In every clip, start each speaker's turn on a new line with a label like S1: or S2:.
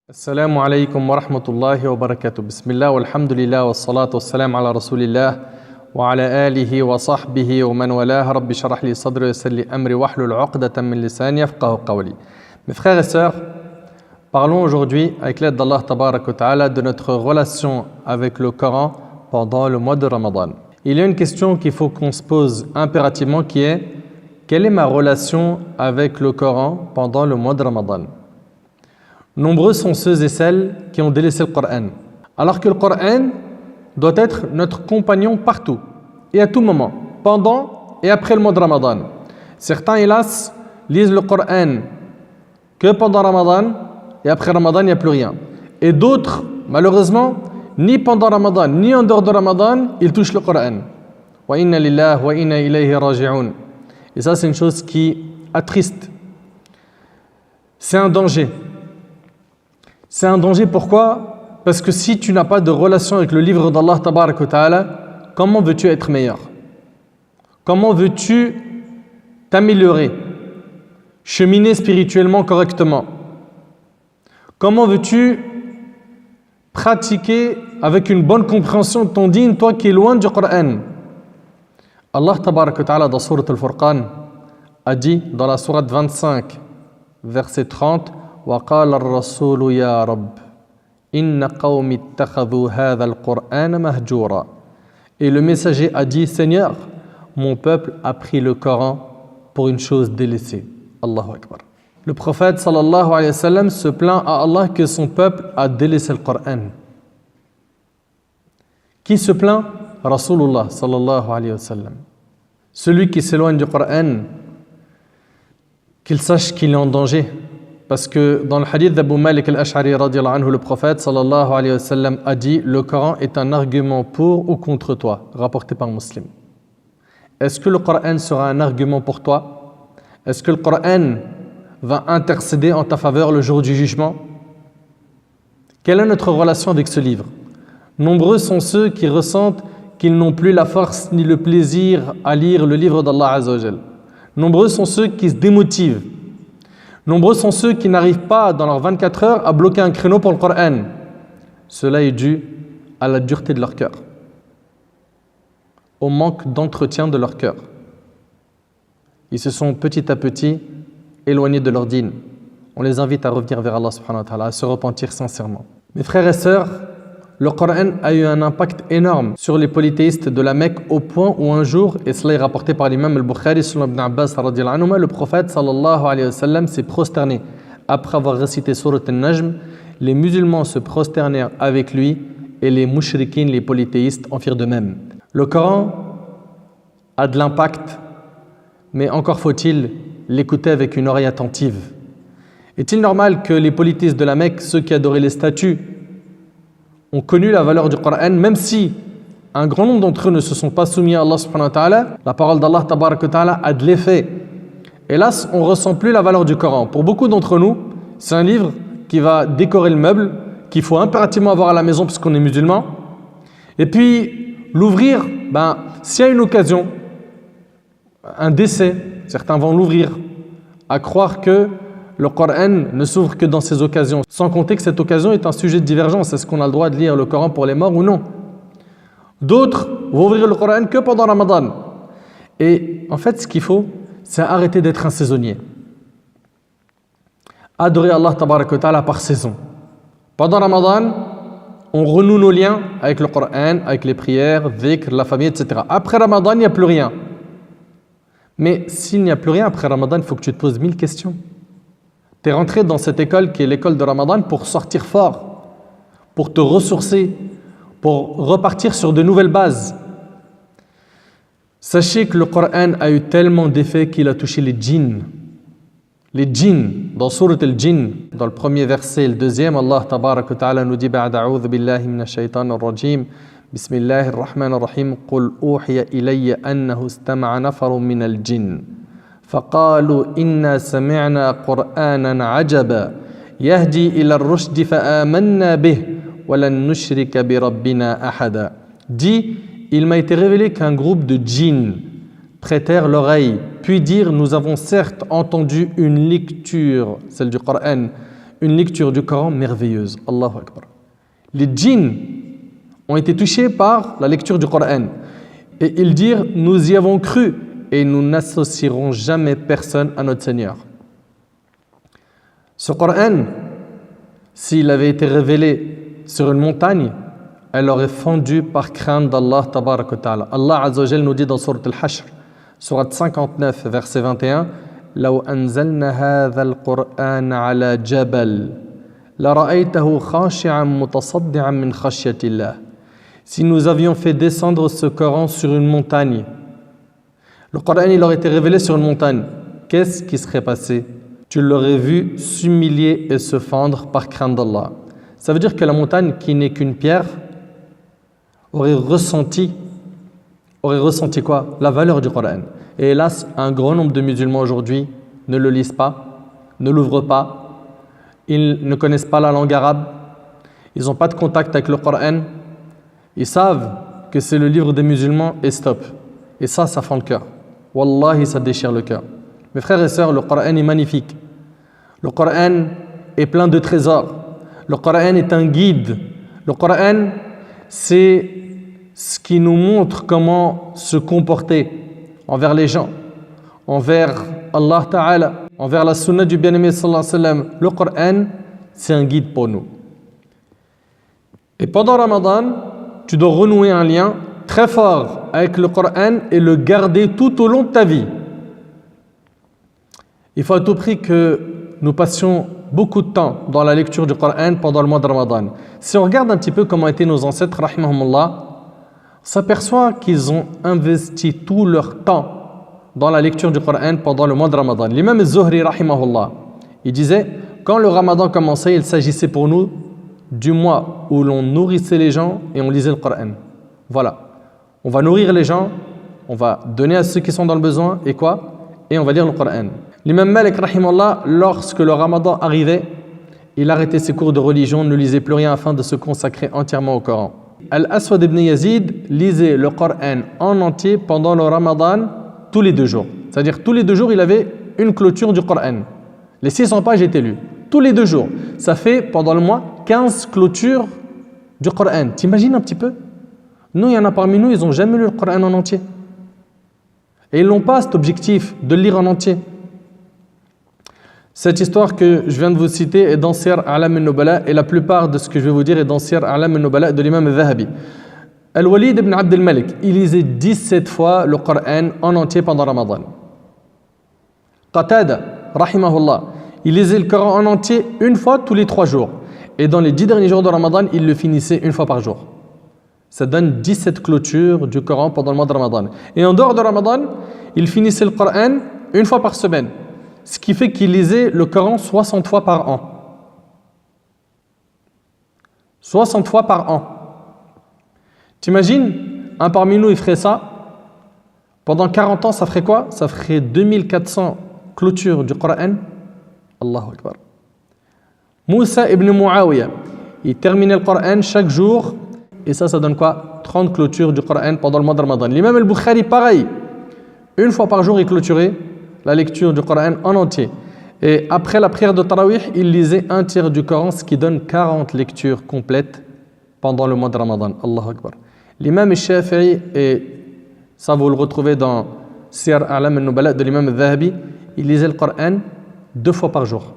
S1: السلام عليكم ورحمة الله وبركاته. بسم الله والحمد لله والصلاة والسلام على رسول الله وعلى آله وصحبه ومن والاه. رب اشرح لي صدري ويسر لي أمري واحلل عقدة من لساني يفقهوا قولي. Mes frères et sœurs, parlons aujourd'hui avec l'aide d'Allah Tabarak wa Ta'ala de notre relation avec le Coran pendant le mois de Ramadan. Il y a une question qu'il faut qu'on se pose impérativement qui est: quelle est ma relation avec le Coran pendant le mois de Ramadan? Nombreux sont ceux et celles qui ont délaissé le Coran, alors que le Coran doit être notre compagnon partout et à tout moment, pendant et après le mois de Ramadan. Certains, hélas, lisent le Coran que pendant Ramadan et après Ramadan, il n'y a plus rien. Et d'autres, malheureusement, ni pendant Ramadan, ni en dehors de Ramadan, ils touchent le Coran. Wa inna lillahi wa inna ilayhi raji'un. Et ça, c'est une chose qui attriste. C'est un danger. C'est un danger, pourquoi? Parce que si tu n'as pas de relation avec le livre d'Allah Tabarak wa Ta'ala, comment veux-tu être meilleur? Comment veux-tu t'améliorer? Cheminer spirituellement correctement? Comment veux-tu pratiquer avec une bonne compréhension de ton dîn, toi qui es loin du Coran? Allah Tabarak wa Ta'ala dans Sourate Al-Furqan a dit dans la sourate 25, verset 30, وقال الرسول يا رب إن قوم اتخذوا هذا القرآن مهجورا. Et le messager a dit: Seigneur, mon peuple a pris le Coran pour une chose délaissée. Allahu Akbar. Le prophète sallallahu alayhi wa sallam se plaint à Allah que son peuple a délaissé le Coran. Qui se plaint? Rasulullah sallallahu alayhi wa sallam. Celui qui s'éloigne du Coran, qu'il sache qu'il est en danger. Parce que dans le hadith d'Abu Malik al-Ash'ari radiyallahu anhu, le prophète sallallahu alayhi wa sallam a dit: le Coran est un argument pour ou contre toi, rapporté par un musulman. Est-ce que le Coran sera un argument pour toi? Est-ce que le Coran va intercéder en ta faveur le jour du jugement? Quelle est notre relation avec ce livre? Nombreux sont ceux qui ressentent qu'ils n'ont plus la force ni le plaisir à lire le livre d'Allah Azza wa Jal. Nombreux sont ceux qui se démotivent. Nombreux sont ceux qui n'arrivent pas dans leurs 24 heures à bloquer un créneau pour le Coran. Cela est dû à la dureté de leur cœur, au manque d'entretien de leur cœur. Ils se sont petit à petit éloignés de leur dîn. On les invite à revenir vers Allah subhanahu wa ta'ala, à se repentir sincèrement. Mes frères et sœurs, le Coran a eu un impact énorme sur les polythéistes de la Mecque au point où un jour, et cela est rapporté par l'imam al-Bukhari selon Ibn Abbas radiyallahu anhuma, le prophète sallallahu alayhi wa sallam s'est prosterné. Après avoir récité Surat al-Najm, les musulmans se prosternèrent avec lui et les mouchriquines, les polythéistes, en firent de même. Le Coran a de l'impact, mais encore faut-il l'écouter avec une oreille attentive. Est-il normal que les polythéistes de la Mecque, ceux qui adoraient les statues, ont connu la valeur du Coran, même si un grand nombre d'entre eux ne se sont pas soumis à Allah subhanahu wa ta'ala? La parole d'Allah tabarak wa ta'ala a de l'effet. Hélas, on ne ressent plus la valeur du Coran. Pour beaucoup d'entre nous, c'est un livre qui va décorer le meuble, qu'il faut impérativement avoir à la maison puisqu'on est musulman. Et puis, l'ouvrir, s'il y a une occasion, un décès, certains vont l'ouvrir, à croire que le Coran ne s'ouvre que dans ces occasions, sans compter que cette occasion est un sujet de divergence. Est-ce qu'on a le droit de lire le Coran pour les morts ou non? D'autres vont ouvrir le Coran que pendant Ramadan. Et en fait, ce qu'il faut, c'est arrêter d'être un saisonnier. Adorer Allah Tabarak wa Ta'ala par saison. Pendant Ramadan, on renoue nos liens avec le Coran, avec les prières, dhikr, la famille, etc. Après Ramadan, il n'y a plus rien. Mais s'il n'y a plus rien après Ramadan, il faut que tu te poses 1000 questions. Tu es rentré dans cette école qui est l'école de Ramadan pour sortir fort, pour te ressourcer, pour repartir sur de nouvelles bases. Sachez que le Coran a eu tellement d'effets qu'il a touché les djinns. Les djinns, dans Surat al-Jinn, dans le premier verset et le deuxième, Allah Tabarak wa Ta'ala nous dit: Ba'da a'udhu billahi minash shaitanir rajim, bismillahir rahmanir rahim, qul uhiya ilayya annahu istama'a nafarun minal jinn. فقالوا إنا سمعنا قرآنا عجبا يهدي إلى الرشد فآمنا به ولن نشرك بربنا أحدا. Dit: il m'a été révélé qu'un groupe de djinns prêtèrent l'oreille, puis dirent: nous avons certes entendu une lecture, celle du Coran, une lecture du Coran merveilleuse. Allahu Akbar. Les djinns ont été touchés par la lecture du Coran. Et ils dirent, nous y avons cru et nous n'associerons jamais personne à notre Seigneur. Ce Coran, s'il avait été révélé sur une montagne, elle aurait fondu par crainte d'Allah tabarak wa ta'ala. Allah Azza wa Jal nous dit dans Sourate Al-Hashr, Sourate 59, verset 21, لو أنزلنا هذا القرآن على جبل لرأيته خاشعا متصدعا من خشية الله. Si nous avions fait descendre ce Coran sur une montagne, le Coran il aurait été révélé sur une montagne, qu'est-ce qui serait passé? Tu l'aurais vu s'humilier et se fendre par crainte d'Allah. Ça veut dire que la montagne, qui n'est qu'une pierre, aurait ressenti quoi? La valeur du Coran. Et hélas, un grand nombre de musulmans aujourd'hui ne le lisent pas, ne l'ouvrent pas, ils ne connaissent pas la langue arabe, ils n'ont pas de contact avec le Coran, ils savent que c'est le livre des musulmans et stop. Et ça fend le cœur. Wallahi, ça déchire le cœur. Mes frères et sœurs, le Coran est magnifique. Le Coran est plein de trésors. Le Coran est un guide. Le Coran, c'est ce qui nous montre comment se comporter envers les gens, envers Allah Ta'ala, envers la sunna du bien-aimé sallallahu alayhi wa sallam. Le Coran, c'est un guide pour nous. Et pendant Ramadan, tu dois renouer un lien très fort avec le Coran et le garder tout au long de ta vie. Il faut à tout prix que nous passions beaucoup de temps dans la lecture du Coran pendant le mois de Ramadan. Si on regarde un petit peu comment étaient nos ancêtres, rahimahumullah, on s'aperçoit qu'ils ont investi tout leur temps dans la lecture du Coran pendant le mois de Ramadan. L'imam al-Zuhri, rahimahullah, il disait, quand le Ramadan commençait, il s'agissait pour nous du mois où l'on nourrissait les gens et on lisait le Coran. Voilà. On va nourrir les gens, on va donner à ceux qui sont dans le besoin, et quoi? Et on va lire le Coran. L'imam Malik, rahimahullah, lorsque le Ramadan arrivait, il arrêtait ses cours de religion, ne lisait plus rien afin de se consacrer entièrement au Coran. Al-Aswad ibn Yazid lisait le Coran en entier pendant le Ramadan tous les 2 jours. C'est-à-dire tous les 2 jours, il avait une clôture du Coran. Les 600 pages étaient lues. Tous les 2 jours. Ça fait pendant le mois 15 clôtures du Coran. T'imagines un petit peu? Nous, il y en a parmi nous, ils n'ont jamais lu le Coran en entier. Et ils n'ont pas cet objectif de le lire en entier. Cette histoire que je viens de vous citer est dans Siyar A'lam al-Nubala et la plupart de ce que je vais vous dire est dans Siyar A'lam al-Nubala de l'imam al-Dhahabi. Al-Walid ibn Abd al-Malik, il lisait 17 fois le Coran en entier pendant Ramadan. Qatada, rahimahullah, il lisait le Coran en entier une fois tous les 3 jours. Et dans les 10 derniers jours de Ramadan, il le finissait une fois par jour. Ça donne 17 clôtures du Coran pendant le mois de Ramadan. Et en dehors de Ramadan, il finissait le Coran une fois par semaine. Ce qui fait qu'il lisait le Coran 60 fois par an. 60 fois par an. T'imagines, un parmi nous, il ferait ça. Pendant 40 ans, ça ferait quoi? Ça ferait 2400 clôtures du Coran. Allahu Akbar. Moussa ibn Muawiyah, il terminait le Coran chaque jour. Et ça donne quoi? 30 clôtures du Coran pendant le mois de Ramadan. L'imam al-Bukhari, pareil. Une fois par jour, il clôturait la lecture du Coran en entier. Et après la prière de Tarawih, il lisait un tiers du Coran, ce qui donne 40 lectures complètes pendant le mois de Ramadan. Allahu Akbar. L'imam al-Shafi'i, et ça vous le retrouvez dans Siyar A'lam al-Nubala de l'imam al-Dhahabi, il lisait le Coran 2 fois par jour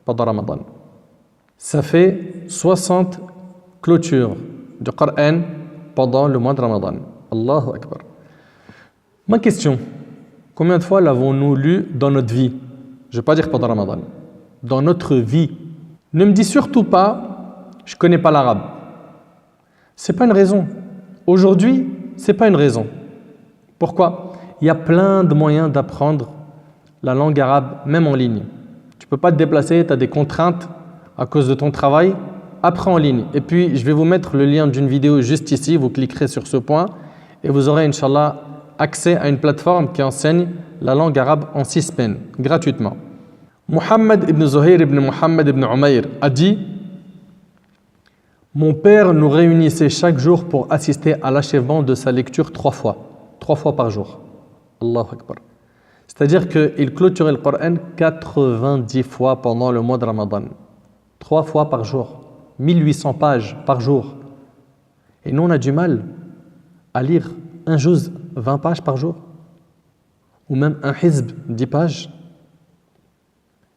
S1: pendant Ramadan. Ça fait 60 clôtures du Coran pendant le mois de Ramadan. Allahu Akbar. Ma question, combien de fois l'avons-nous lu dans notre vie? Je ne vais pas dire pendant Ramadan. Dans notre vie. Ne me dis surtout pas, je ne connais pas l'arabe. Ce n'est pas une raison. Aujourd'hui, ce n'est pas une raison. Pourquoi? Il y a plein de moyens d'apprendre la langue arabe, même en ligne. Tu ne peux pas te déplacer, tu as des contraintes à cause de ton travail. Apprends en ligne. Et puis, je vais vous mettre le lien d'une vidéo juste ici. Vous cliquerez sur ce point et vous aurez, Inch'Allah, accès à une plateforme qui enseigne la langue arabe en 6 semaines, gratuitement. Muhammad ibn Zuhair ibn Muhammad ibn Umayr a dit: mon père nous réunissait chaque jour pour assister à l'achèvement de sa lecture 3 fois. 3 fois par jour. Allahu Akbar. C'est-à-dire qu'il clôturait le Coran 90 fois pendant le mois de Ramadan. 3 fois par jour, 1800 pages par jour. Et nous, on a du mal à lire un juz, 20 pages par jour, ou même un hizb, 10 pages.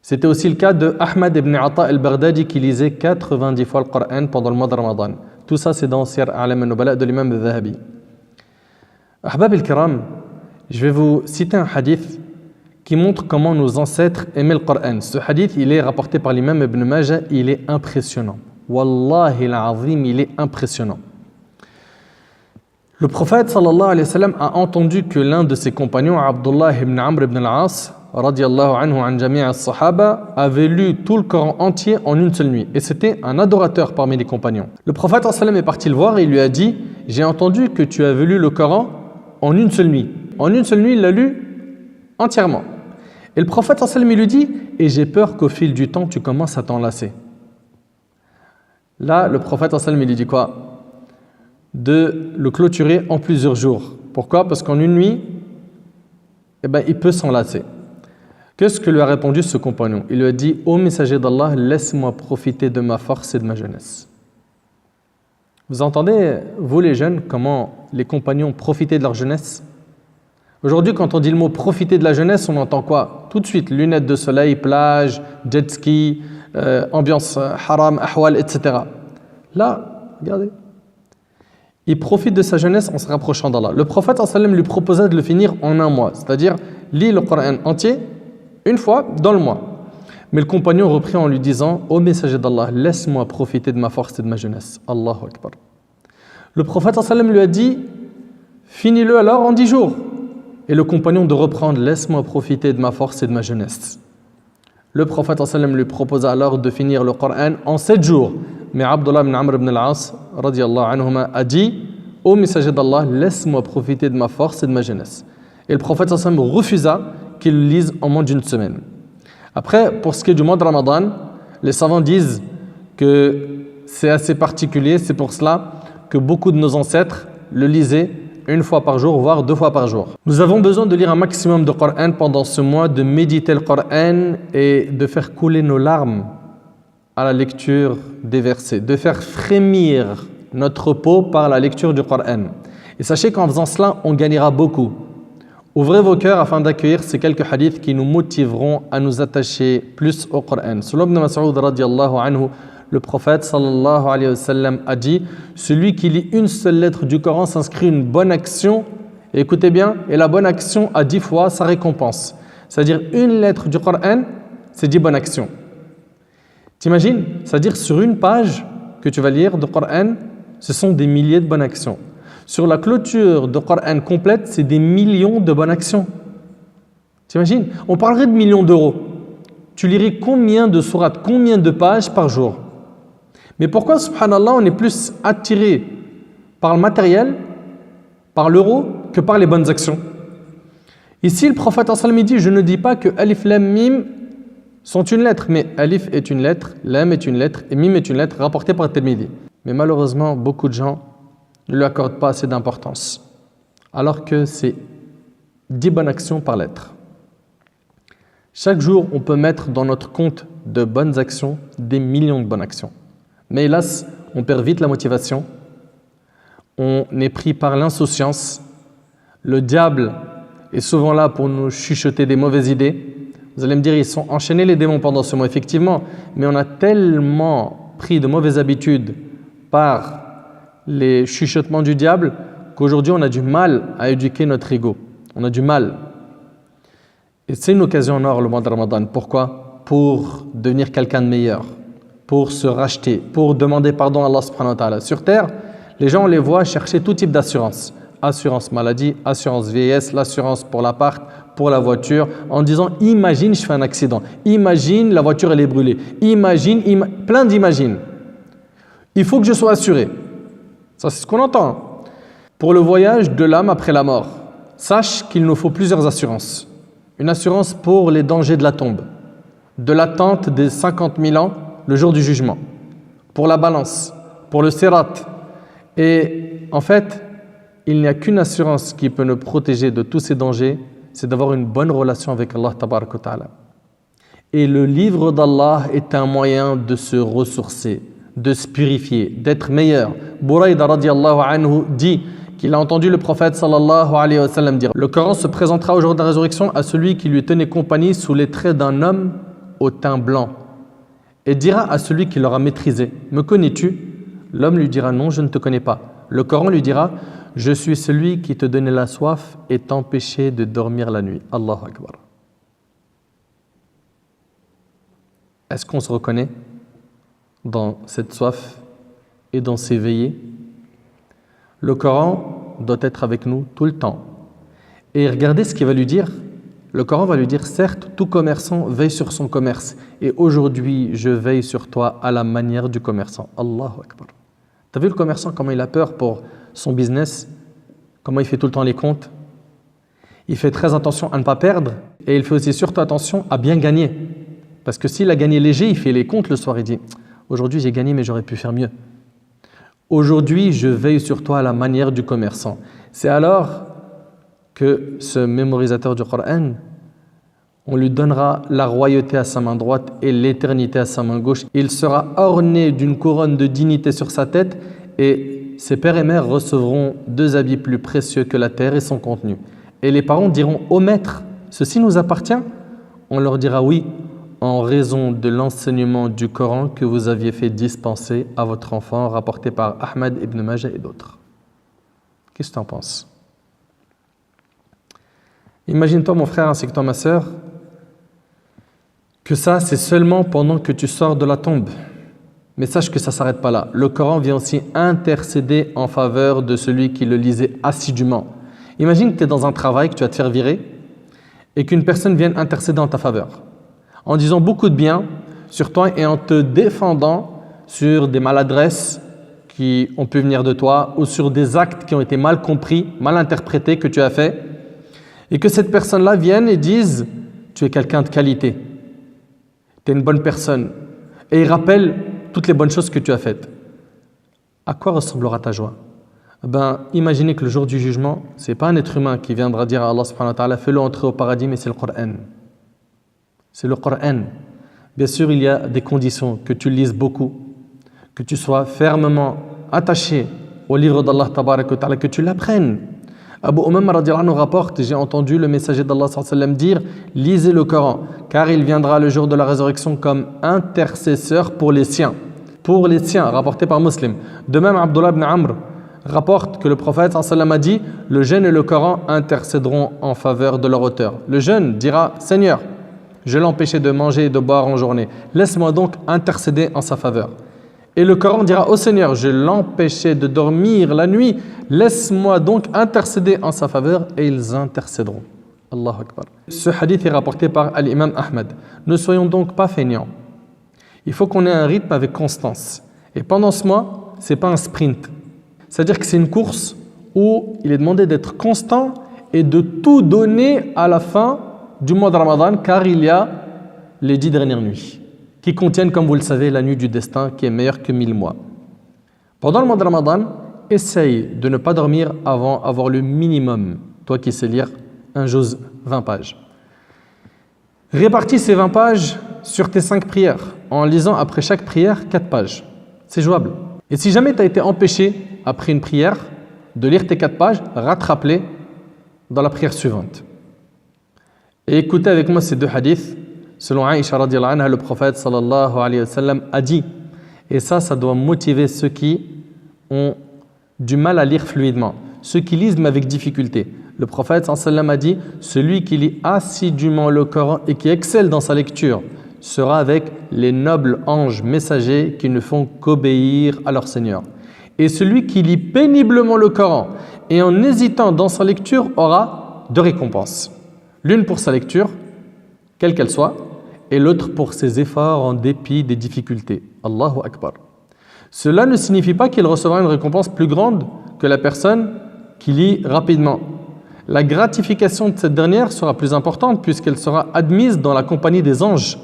S1: C'était aussi le cas de Ahmad ibn Ata al-Baghdadi qui lisait 90 fois le Coran pendant le mois de Ramadan. Tout ça, c'est dans Siyar A'lam al-Nubala de l'imam al-Dhahabi. Ahbab al-Kiram, je vais vous citer un hadith qui montre comment nos ancêtres aimaient le Coran. Ce hadith, il est rapporté par l'imam Ibn Majah, il est impressionnant. Wallahi al-Azim, il est impressionnant. Le prophète sallallahu alayhi wa sallam a entendu que l'un de ses compagnons, Abdullah ibn Amr ibn al-As, radiyallahu anhu an jami' as-sahaba, avait lu tout le Coran entier en une seule nuit. Et c'était un adorateur parmi les compagnons. Le prophète sallallahu alayhi wa sallam est parti le voir et il lui a dit « J'ai entendu que tu avais lu le Coran en une seule nuit. » En une seule nuit, il l'a lu entièrement. Et le prophète sallallahu alayhi wa sallam lui dit « Et j'ai peur qu'au fil du temps, tu commences à t'enlacer. » Là, le prophète sallallahu alayhi wa sallam lui dit quoi? De le clôturer en plusieurs jours. Pourquoi? Parce qu'en une nuit, il peut s'enlacer. Qu'est-ce que lui a répondu ce compagnon? Il lui a dit « Ô messager d'Allah, laisse-moi profiter de ma force et de ma jeunesse. » Vous entendez, vous les jeunes, comment les compagnons profitaient de leur jeunesse? Aujourd'hui, quand on dit le mot « profiter de la jeunesse », on entend quoi? Tout de suite, lunettes de soleil, plage, jet ski, ambiance haram, ahwal, etc. Là, regardez. Il profite de sa jeunesse en se rapprochant d'Allah. Le prophète sallallahu alayhi wa sallam lui proposait de le finir en un mois, c'est-à-dire lit le Coran entier une fois dans le mois. Mais le compagnon reprit en lui disant « Ô messager d'Allah, laisse-moi profiter de ma force et de ma jeunesse. » Allahu Akbar. Le prophète sallallahu alayhi wa sallam lui a dit « Finis-le alors en 10 jours. » Et le compagnon de reprendre « Laisse-moi profiter de ma force et de ma jeunesse. » Le prophète sallallahu alayhi wa sallam lui proposa alors de finir le Coran en 7 jours. Mais Abdullah ibn Amr ibn al-As radiyallahu anhuma a dit « Ô messager d'Allah, laisse-moi profiter de ma force et de ma jeunesse. » Et le prophète sallallahu alayhi wa sallam refusa qu'il le lise en moins d'une semaine. Après, pour ce qui est du mois de Ramadan, les savants disent que c'est assez particulier, c'est pour cela que beaucoup de nos ancêtres le lisaient une fois par jour, voire 2 fois par jour. Nous avons besoin de lire un maximum de Coran pendant ce mois, de méditer le Coran et de faire couler nos larmes à la lecture des versets, de faire frémir notre peau par la lecture du Coran. Et sachez qu'en faisant cela, on gagnera beaucoup. Ouvrez vos cœurs afin d'accueillir ces quelques hadiths qui nous motiveront à nous attacher plus au Coran. Selon Ibn Mas'ud radiyallahu anhu, le prophète sallallahu alayhi wa sallam a dit « Celui qui lit une seule lettre du Coran s'inscrit une bonne action. » Et écoutez bien, et la bonne action a 10 fois sa récompense. C'est-à-dire une lettre du Coran, c'est 10 bonnes actions. T'imagines? C'est-à-dire sur une page que tu vas lire de Coran, ce sont des milliers de bonnes actions. Sur la clôture de Coran complète, c'est des millions de bonnes actions. T'imagines? On parlerait de millions d'euros. Tu lirais combien de sourates, combien de pages par jour? Mais pourquoi, subhanallah, on est plus attiré par le matériel, par l'euro, que par les bonnes actions? Ici, le prophète sallallahu alayhi wa sallam dit, je ne dis pas que Alif, Lam, Mim sont une lettre, mais Alif est une lettre, Lam est une lettre et Mim est une lettre rapportée par Tirmidhi. Mais malheureusement, beaucoup de gens ne lui accordent pas assez d'importance, alors que c'est 10 bonnes actions par lettre. Chaque jour, on peut mettre dans notre compte de bonnes actions des millions de bonnes actions. Mais hélas, on perd vite la motivation, on est pris par l'insouciance, le diable est souvent là pour nous chuchoter des mauvaises idées. Vous allez me dire, ils sont enchaînés les démons pendant ce mois, effectivement, mais on a tellement pris de mauvaises habitudes par les chuchotements du diable qu'aujourd'hui on a du mal à éduquer notre ego. On a du mal. Et c'est une occasion en or le mois de Ramadan. Pourquoi? Pour devenir quelqu'un de meilleur, pour se racheter, pour demander pardon à Allah subhanahu wa ta'ala. Sur terre, les gens on les voit chercher tout type d'assurance. Assurance maladie, assurance vieillesse, l'assurance pour l'appart, pour la voiture, en disant imagine je fais un accident, imagine la voiture elle est brûlée, imagine, plein d'imagines. Il faut que je sois assuré. Ça c'est ce qu'on entend. Pour le voyage de l'âme après la mort, sache qu'il nous faut plusieurs assurances. Une assurance pour les dangers de la tombe, de l'attente des 50 000 ans, le jour du jugement, pour la balance, pour le sirat. Et en fait, il n'y a qu'une assurance qui peut nous protéger de tous ces dangers, c'est d'avoir une bonne relation avec Allah tabaraka wa ta'ala. Et le livre d'Allah est un moyen de se ressourcer, de se purifier, d'être meilleur. Bouraïda radiallahu anhu dit qu'il a entendu le prophète sallallahu alayhi wa sallam dire: le Coran se présentera au jour de la résurrection à celui qui lui tenait compagnie sous les traits d'un homme au teint blanc, et dira à celui qui l'aura maîtrisé: me connais-tu? L'homme lui dira: non, je ne te connais pas. Le Coran lui dira: je suis celui qui te donnait la soif et t'empêchait de dormir la nuit. Allahu Akbar. Est-ce qu'on se reconnaît dans cette soif et dans ces veillées? Le Coran doit être avec nous tout le temps. Et regardez ce qu'il va lui dire. Le Coran va lui dire: certes, tout commerçant veille sur son commerce, et aujourd'hui je veille sur toi à la manière du commerçant. Allahu Akbar. T'as vu le commerçant, comment il a peur pour son business, comment il fait tout le temps les comptes? Il fait très attention à ne pas perdre, et il fait aussi surtout attention à bien gagner. Parce que s'il a gagné léger, il fait les comptes le soir, il dit: aujourd'hui j'ai gagné mais j'aurais pu faire mieux. Aujourd'hui je veille sur toi à la manière du commerçant. C'est alors que ce mémorisateur du Coran, on lui donnera la royauté à sa main droite et l'éternité à sa main gauche. Il sera orné d'une couronne de dignité sur sa tête, et ses pères et mères recevront 2 habits plus précieux que la terre et son contenu. Et les parents diront: ô maître, ceci nous appartient? On leur dira: oui, en raison de l'enseignement du Coran que vous aviez fait dispenser à votre enfant, rapporté par Ahmad ibn Majah et d'autres. Qu'est-ce que tu en penses? Imagine-toi, mon frère, ainsi que toi, ma sœur, que ça, c'est seulement pendant que tu sors de la tombe. Mais sache que ça ne s'arrête pas là. Le Coran vient aussi intercéder en faveur de celui qui le lisait assidûment. Imagine que tu es dans un travail, que tu vas te faire virer, et qu'une personne vienne intercéder en ta faveur, en disant beaucoup de bien sur toi et en te défendant sur des maladresses qui ont pu venir de toi, ou sur des actes qui ont été mal compris, mal interprétés que tu as fait, et que cette personne-là vienne et dise: tu es quelqu'un de qualité, tu es une bonne personne, et il rappelle toutes les bonnes choses que tu as faites. À quoi ressemblera ta joie? Imaginez que le jour du jugement, ce n'est pas un être humain qui viendra dire à Allah subhanahu wa ta'ala: fais-le entrer au paradis, mais c'est le Coran. C'est le Coran. Bien sûr, il y a des conditions: que tu lises beaucoup, que tu sois fermement attaché au livre d'Allah tabarak wa ta'ala, que tu l'apprennes. Abu Umama radiallahu anhu rapporte: j'ai entendu le messager d'Allah sallallahu alayhi wa sallam dire: lisez le Coran, car il viendra le jour de la résurrection comme intercesseur pour les siens. Pour les siens, rapporté par Muslim. De même, Abdullah ibn Amr rapporte que le prophète sallallahu alayhi wa sallam a dit: le jeûne et le Coran intercéderont en faveur de leur auteur. Le jeûne dira: Seigneur, je l'ai empêché de manger et de boire en journée, laisse-moi donc intercéder en sa faveur. Et le Coran dira: ô Seigneur, je l'empêchais de dormir la nuit, laisse-moi donc intercéder en sa faveur, et ils intercéderont. Allahu Akbar. Ce hadith est rapporté par l'imam Ahmad. Ne soyons donc pas feignants. Il faut qu'on ait un rythme avec constance. Et pendant ce mois, ce n'est pas un sprint. C'est-à-dire que c'est une course où il est demandé d'être constant et de tout donner à la fin du mois de Ramadan, car il y a les 10 dernières nuits qui contiennent, comme vous le savez, la nuit du destin qui est meilleure que 1000 mois. Pendant le mois de Ramadan, essaye de ne pas dormir avant avoir le minimum, toi qui sais lire un juz 20 pages. Répartis ces 20 pages sur tes 5 prières, en lisant après chaque prière 4 pages. C'est jouable. Et si jamais tu as été empêché, après une prière, de lire tes 4 pages, rattrape-les dans la prière suivante. Et écoutez avec moi ces 2 hadiths. Selon Aïcha radiallahu anha, le prophète sallallahu alayhi wa sallam a dit, et ça doit motiver ceux qui ont du mal à lire fluidement, ceux qui lisent mais avec difficulté. Le prophète sallallahu alayhi wa sallam a dit: celui qui lit assidûment le Coran et qui excelle dans sa lecture sera avec les nobles anges messagers qui ne font qu'obéir à leur Seigneur. Et celui qui lit péniblement le Coran et en hésitant dans sa lecture aura 2 récompenses. L'une pour sa lecture, quelle qu'elle soit, et l'autre pour ses efforts en dépit des difficultés. Allahu Akbar. Cela ne signifie pas qu'il recevra une récompense plus grande que la personne qui lit rapidement. La gratification de cette dernière sera plus importante puisqu'elle sera admise dans la compagnie des anges.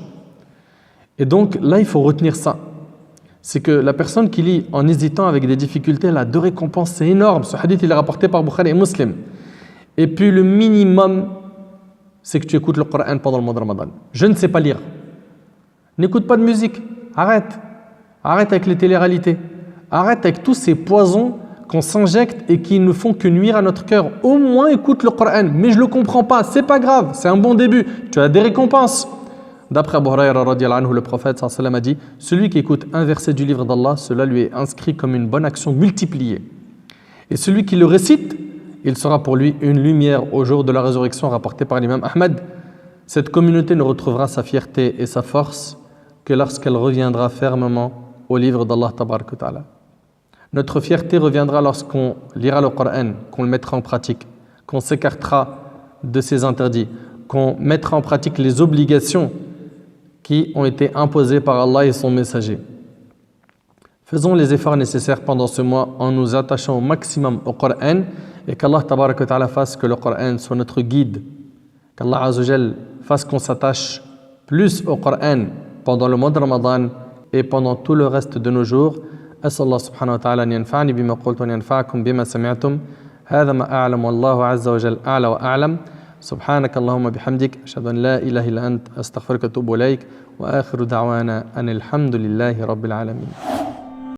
S1: Et donc là, il faut retenir ça. C'est que la personne qui lit en hésitant avec des difficultés, elle a 2 récompenses, c'est énorme. Ce hadith, il est rapporté par Bukhari et Muslim. Et puis le minimum, c'est que tu écoutes le Coran pendant le mois de Ramadan. Je ne sais pas lire. N'écoute pas de musique, arrête. Arrête avec les téléréalités. Arrête avec tous ces poisons qu'on s'injecte et qui ne font que nuire à notre cœur. Au moins écoute le Coran, mais je le comprends pas, c'est pas grave, c'est un bon début, tu as des récompenses. D'après Abu Hurayra radiyallahu anhu, le prophète sallallahu alayhi wa sallam a dit, celui qui écoute un verset du livre d'Allah, cela lui est inscrit comme une bonne action multipliée. Et celui qui le récite, il sera pour lui une lumière au jour de la résurrection, rapporté par l'imam Ahmad. Cette communauté ne retrouvera sa fierté et sa force que lorsqu'elle reviendra fermement au livre d'Allah tabaraka wa ta'ala. Notre fierté reviendra lorsqu'on lira le Coran, qu'on le mettra en pratique, qu'on s'écartera de ses interdits, qu'on mettra en pratique les obligations qui ont été imposées par Allah et son messager. Faisons les efforts nécessaires pendant ce mois en nous attachant au maximum au Coran et qu'Allah tabaraka wa ta'ala fasse que le Coran soit notre guide, qu'Allah azza wa jal fasse qu'on s'attache plus au Coran pendant le mois de Ramadan et pendant tout le reste de nos jours. أسأل الله سبحانه وتعالى أن ينفعني بما قلت وأن ينفعكم بما سمعتم هذا ما أعلم والله عز وجل أعلى وأعلم سبحانك اللهم بحمدك أشهد أن لا إله إلا أنت أستغفرك وأتوب إليك وآخر دعوانا أن الحمد لله رب العالمين